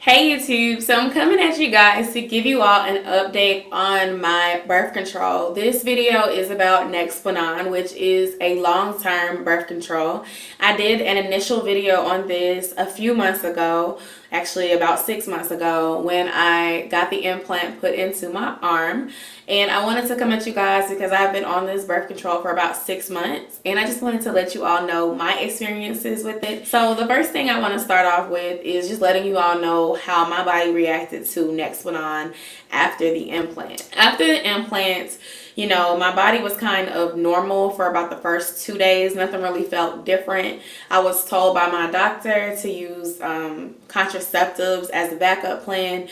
Hey YouTube, so I'm coming at you guys to give you all an update on my birth control. This video is about Nexplanon, which is a long-term birth control. I did an initial video on this a few months ago, actually about 6 months ago, when I got the implant put into my arm. And I wanted to come at you guys because I've been on this birth control for about 6 months, and I just wanted to let you all know my experiences with it. So the first thing I want to start off with is just letting you all know how my body reacted to Nexplanon after the implant. After the implant, you know, my body was kind of normal for about the first 2 days. Nothing really felt different. I was told by my doctor to use contraceptives as a backup plan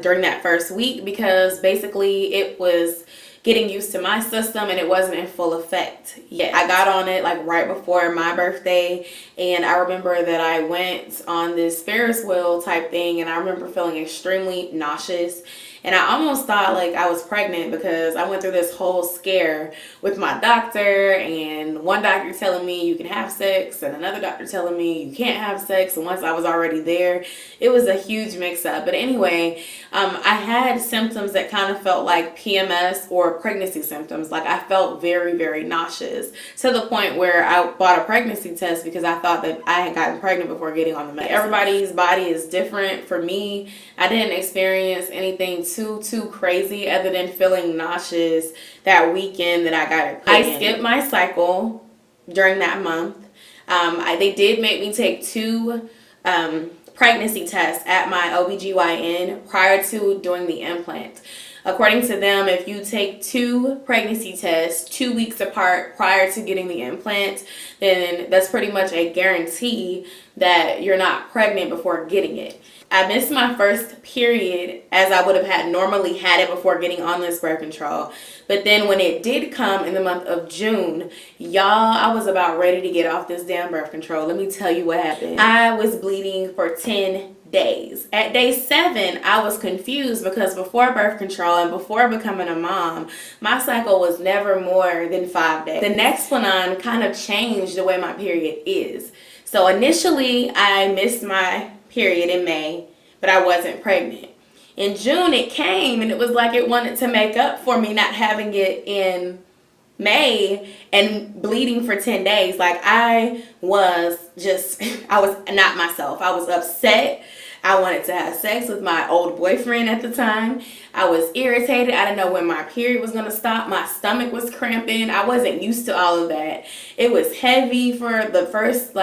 during that first week, because basically it was getting used to my system and it wasn't in full effect yet. I got on it like right before my birthday, and I remember that I went on this Ferris wheel type thing, and I remember feeling extremely nauseous. And I almost thought like I was pregnant because I went through this whole scare with my doctor, and one doctor telling me you can have sex and another doctor telling me you can't have sex. And once I was already there, it was a huge mix up. But anyway, I had symptoms that kind of felt like PMS or pregnancy symptoms. Like I felt very, very nauseous, to the point where I bought a pregnancy test because I thought that I had gotten pregnant before getting on the medicine. Everybody's body is different. For me, I didn't experience anything too crazy other than feeling nauseous that weekend that I got it. I skipped my cycle during that month. They did make me take two pregnancy tests at my OBGYN prior to doing the implant. According to them, if you take two pregnancy tests 2 weeks apart prior to getting the implant, then that's pretty much a guarantee that you're not pregnant before getting it. I missed my first period as I would have had normally had it before getting on this birth control. But then when it did come in the month of June, y'all, I was about ready to get off this damn birth control. Let me tell you what happened. I was bleeding for 10 days. At day 7, I was confused because before birth control and before becoming a mom, my cycle was never more than 5 days. The Nexplanon kind of changed the way my period is. So initially, I missed my period in May, but I wasn't pregnant. In June, it came, and it was like it wanted to make up for me not having it in May and bleeding for 10 days. Like I was not myself. I was upset. I wanted to have sex with my old boyfriend at the time. I was irritated. I didn't know when my period was going to stop. My stomach was cramping. I wasn't used to all of that. It was heavy for the first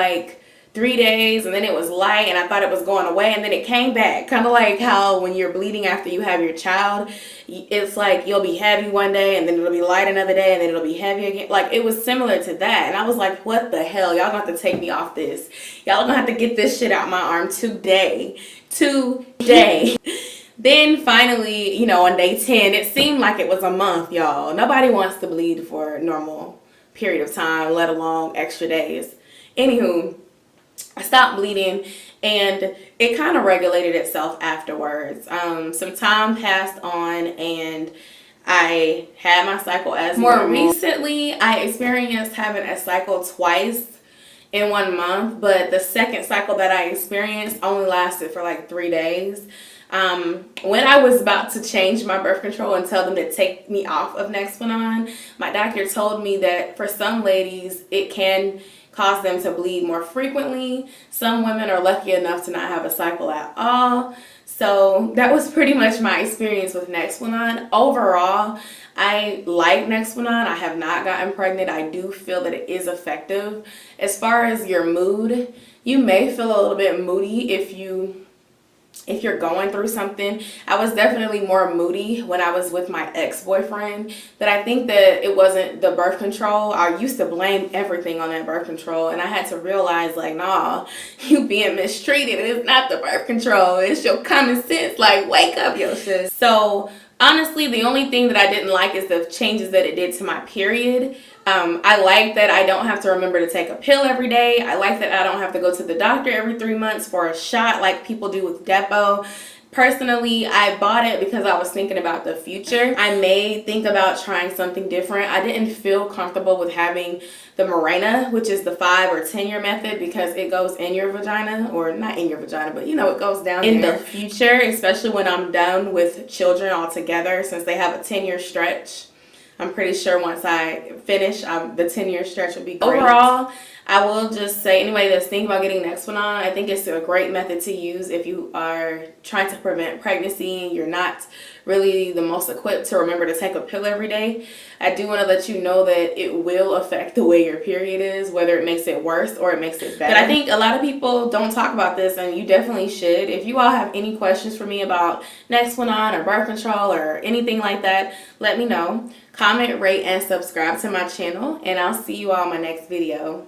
3 days, and then it was light, and I thought it was going away, and then it came back. Kind of like how when you're bleeding after you have your child, it's like you'll be heavy one day, and then it'll be light another day, and then it'll be heavy again. Like it was similar to that, and I was like, what the hell? Y'all gonna have to take me off this. Y'all gonna have to get this shit out my arm today. Then finally, on day 10, it seemed like it was a month, y'all. Nobody wants to bleed for a normal period of time, let alone extra days. Anywho, I stopped bleeding, and it kind of regulated itself afterwards. Some time passed on, and I had my cycle as normal. More recently, I experienced having a cycle twice in 1 month, but the second cycle that I experienced only lasted for 3 days. When I was about to change my birth control and tell them to take me off of Nexplanon, my doctor told me that for some ladies, it can cause them to bleed more frequently. Some women are lucky enough to not have a cycle at all. So that was pretty much my experience with Nexplanon. Overall, I like Nexplanon. I have not gotten pregnant. I do feel that it is effective. As far as your mood, you may feel a little bit moody if you're going through something. I was definitely more moody when I was with my ex-boyfriend, but I think that it wasn't the birth control. I used to blame everything on that birth control, and I had to realize, nah, you being mistreated. It's not the birth control. It's your common sense. Wake up, yo sis. So honestly, the only thing that I didn't like is the changes that it did to my period. I like that I don't have to remember to take a pill every day. I like that I don't have to go to the doctor every 3 months for a shot like people do with Depo. Personally, I bought it because I was thinking about the future. I may think about trying something different. I didn't feel comfortable with having the Mirena, which is the 5 or 10 year method, because it goes in your vagina, or not in your vagina, but it goes down in the future, especially when I'm done with children altogether, since they have a 10-year stretch. I'm pretty sure once I finish, the 10-year stretch will be great. Overall, I will just say, anybody that's thinking about getting Nexplanon, I think it's a great method to use if you are trying to prevent pregnancy and you're not really the most equipped to remember to take a pill every day. I do want to let you know that it will affect the way your period is, whether it makes it worse or it makes it better. But I think a lot of people don't talk about this, and you definitely should. If you all have any questions for me about Nexplanon or birth control or anything like that, let me know. Comment, rate, and subscribe to my channel, and I'll see you all in my next video.